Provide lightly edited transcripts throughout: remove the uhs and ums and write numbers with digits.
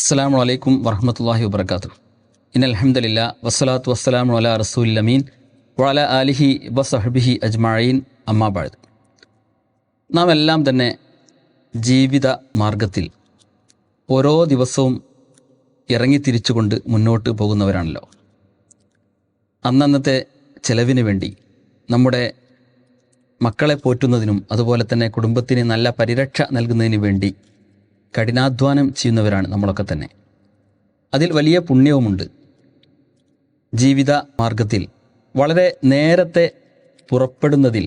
അസ്സലാമു അലൈക്കും വറഹ്മത്തുള്ളാഹി വബറകാതുഹു. ഇന്നൽ ഹംദലില്ലാഹി വസ്സലാത്തു വസ്സലാമു അലാ റസൂലിൽ അമീൻ വഅലാ ആലിഹി വസഹ്ബിഹി അജ്മഈൻ. അമ്മാ ബഅദ്. നാം എല്ലാം തന്നെ ജീവിത മാർഗത്തിൽ ഓരോ ദിവസവും ഇറങ്ങിത്തിരിച്ചുകൊണ്ട് മുന്നോട്ട് പോകുന്നവരാണല്ലോ. അന്നന്നത്തെ ചെലവിന് വേണ്ടി, നമ്മുടെ മക്കളെ പോറ്റുന്നതിനും അതുപോലെ തന്നെ കുടുംബത്തിന് നല്ല പരിരക്ഷ നൽകുന്നതിന് വേണ്ടി കഠിനാധ്വാനം ചെയ്യുന്നവരാണ് നമ്മളൊക്കെ തന്നെ. അതിൽ വലിയ പുണ്യവുമുണ്ട്. ജീവിത മാർഗത്തിൽ വളരെ നേരത്തെ പുറപ്പെടുന്നതിൽ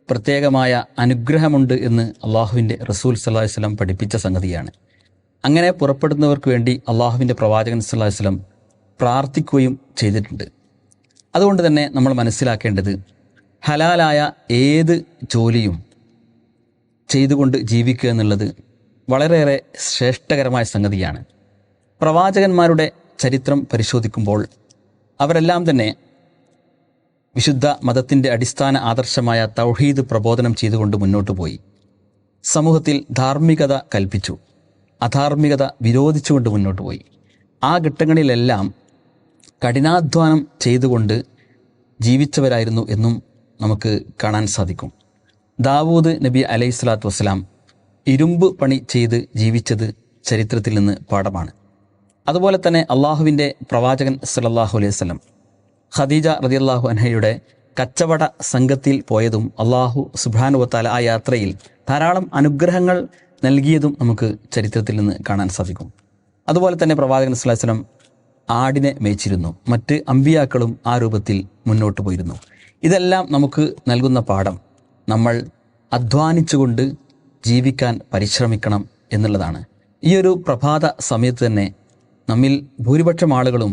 പ്രത്യേകമായ അനുഗ്രഹമുണ്ട് എന്ന് അള്ളാഹുവിൻ്റെ റസൂൽ സല്ലല്ലാഹു അലൈഹി വസല്ലം പഠിപ്പിച്ച സംഗതിയാണ്. അങ്ങനെ പുറപ്പെടുന്നവർക്ക് വേണ്ടി അള്ളാഹുവിൻ്റെ പ്രവാചകൻ സല്ലല്ലാഹു അലൈഹി വസല്ലം പ്രാർത്ഥിക്കുകയും ചെയ്തിട്ടുണ്ട്. അതുകൊണ്ട് തന്നെ നമ്മൾ മനസ്സിലാക്കേണ്ടത്, ഹലാലായ ഏത് ജോലിയും ചെയ്തുകൊണ്ട് ജീവിക്കുക എന്നുള്ളത് വളരെയേറെ ശ്രേഷ്ഠകരമായ സംഗതിയാണ്. പ്രവാചകന്മാരുടെ ചരിത്രം പരിശോധിക്കുമ്പോൾ അവരെല്ലാം തന്നെ വിശുദ്ധ മതത്തിൻ്റെ അടിസ്ഥാന ആദർശമായ തൗഹീദ് പ്രബോധനം ചെയ്തുകൊണ്ട് മുന്നോട്ട് പോയി. സമൂഹത്തിൽ ധാർമ്മികത കൽപ്പിച്ചു, അധാർമികത വിരോധിച്ചുകൊണ്ട് മുന്നോട്ട് പോയി. ആ ഘട്ടങ്ങളിലെല്ലാം കഠിനാധ്വാനം ചെയ്തുകൊണ്ട് ജീവിച്ചവരായിരുന്നു എന്നും നമുക്ക് കാണാൻ സാധിക്കും. ദാവൂദ് നബി അലൈഹി സ്വലാത്തു വസ്സലാം ഇരുമ്പ് പണി ചെയ്ത് ജീവിച്ചത് ചരിത്രത്തിൽ നിന്ന് പാഠമാണ്. അതുപോലെ തന്നെ അള്ളാഹുവിൻ്റെ പ്രവാചകൻ സല്ലല്ലാഹു അലൈഹി വസല്ലം ഖദീജ റളിയല്ലാഹു അൻഹയുടെ കച്ചവട സംഘത്തിൽ പോയതും അള്ളാഹു സുബ്ഹാനഹു വ തആല ആ യാത്രയിൽ ധാരാളം അനുഗ്രഹങ്ങൾ നൽകിയതും നമുക്ക് ചരിത്രത്തിൽ നിന്ന് കാണാൻ സാധിക്കും. അതുപോലെ തന്നെ പ്രവാചകൻ സല്ലല്ലാഹു അലൈഹി വസല്ലം ആടിനെ മേച്ചിരുന്നു. മറ്റ് അമ്പിയാക്കളും ആ രൂപത്തിൽ മുന്നോട്ട് പോയിരുന്നു. ഇതെല്ലാം നമുക്ക് നൽകുന്ന പാഠം, നമ്മൾ അധ്വാനിച്ചുകൊണ്ട് ജീവിക്കാൻ പരിശ്രമിക്കണം എന്നുള്ളതാണ്. ഈ ഒരു പ്രഭാത സമയത്ത് തന്നെ നമ്മിൽ ഭൂരിപക്ഷം ആളുകളും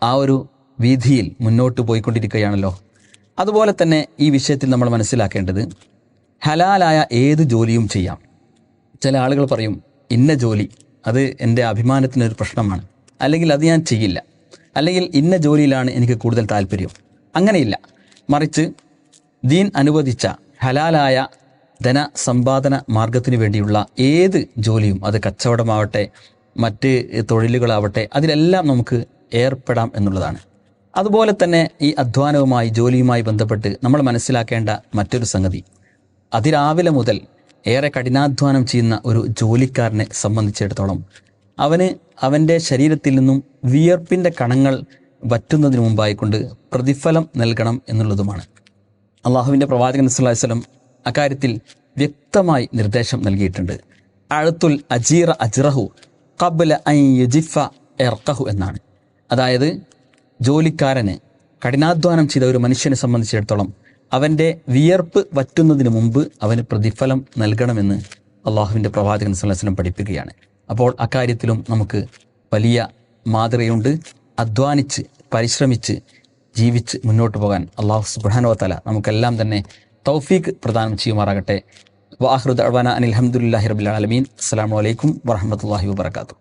ആ ഒരു വീതിയിൽ മുന്നോട്ട് പോയിക്കൊണ്ടിരിക്കുകയാണല്ലോ. അതുപോലെ തന്നെ ഈ വിഷയത്തിൽ നമ്മൾ മനസ്സിലാക്കേണ്ടത്, ഹലാലായ ഏത് ജോലിയും ചെയ്യാം. ചില ആളുകൾ പറയും, ഇന്ന ജോലി അത് എൻ്റെ അഭിമാനത്തിനൊരു പ്രശ്നമാണ്, അല്ലെങ്കിൽ അത് ഞാൻ ചെയ്യില്ല, അല്ലെങ്കിൽ ഇന്ന ജോലിയിലാണ് എനിക്ക് കൂടുതൽ താല്പര്യം. അങ്ങനെയില്ല. മറിച്ച് ദീൻ അനുവദിച്ച ഹലാലായ ധനസമ്പാദന മാർഗത്തിന് വേണ്ടിയുള്ള ഏത് ജോലിയും, അത് കച്ചവടമാവട്ടെ മറ്റ് തൊഴിലുകളാവട്ടെ, അതിലെല്ലാം നമുക്ക് ഏർപ്പെടാം എന്നുള്ളതാണ്. അതുപോലെ തന്നെ ഈ അധ്വാനവുമായി ജോലിയുമായി ബന്ധപ്പെട്ട് നമ്മൾ മനസ്സിലാക്കേണ്ട മറ്റൊരു സംഗതി, അതിരാവിലെ മുതൽ ഏറെ കഠിനാധ്വാനം ചെയ്യുന്ന ഒരു ജോലിക്കാരനെ സംബന്ധിച്ചിടത്തോളം അവൻ്റെ ശരീരത്തിൽ നിന്നും വിയർപ്പിൻ്റെ കണങ്ങൾ വറ്റുന്നതിന് മുമ്പായിക്കൊണ്ട് പ്രതിഫലം നൽകണം എന്നുള്ളതുമാണ്. അള്ളാഹുവിൻ്റെ പ്രവാചകൻ സല്ലല്ലാഹു അലൈഹി വസല്ലം അക്കാര്യത്തിൽ വ്യക്തമായി നിർദ്ദേശം നൽകിയിട്ടുണ്ട്. അഅ്തുൽ അജീറ അജ്റഹു ഖബ്ല അൻ യജിഫ ഇർഖഹു എന്നാണ്. അതായത് ജോലിക്കാരന്, കഠിനാധ്വാനം ചെയ്ത ഒരു മനുഷ്യനെ സംബന്ധിച്ചിടത്തോളം അവൻ്റെ വിയർപ്പ് വറ്റുന്നതിന് മുമ്പ് അവന് പ്രതിഫലം നൽകണമെന്ന് അള്ളാഹുവിൻ്റെ പ്രവാചകൻ സല്ലല്ലാഹു അലൈഹി വസല്ലം പഠിപ്പിക്കുകയാണ്. അപ്പോൾ അക്കാര്യത്തിലും നമുക്ക് വലിയ മാതൃകയുണ്ട്. അധ്വാനിച്ച് പരിശ്രമിച്ച് ജീവിച്ച് മുന്നോട്ട് പോകാൻ അല്ലാഹു സുബ്ഹാനഹു വ തആല നമുക്കെല്ലാം തന്നെ തൗഫീഖ് പ്രദാനം ചെയ്യുമാറാകട്ടെ. വആഖിറു ദഅ്വാനാ അനിൽ ഹംദുലില്ലാഹി റബ്ബിൽ ആലമീൻ. അസ്സലാമു അലൈക്കും വറഹ്മത്തുള്ളാഹി വബറകാതുഹു.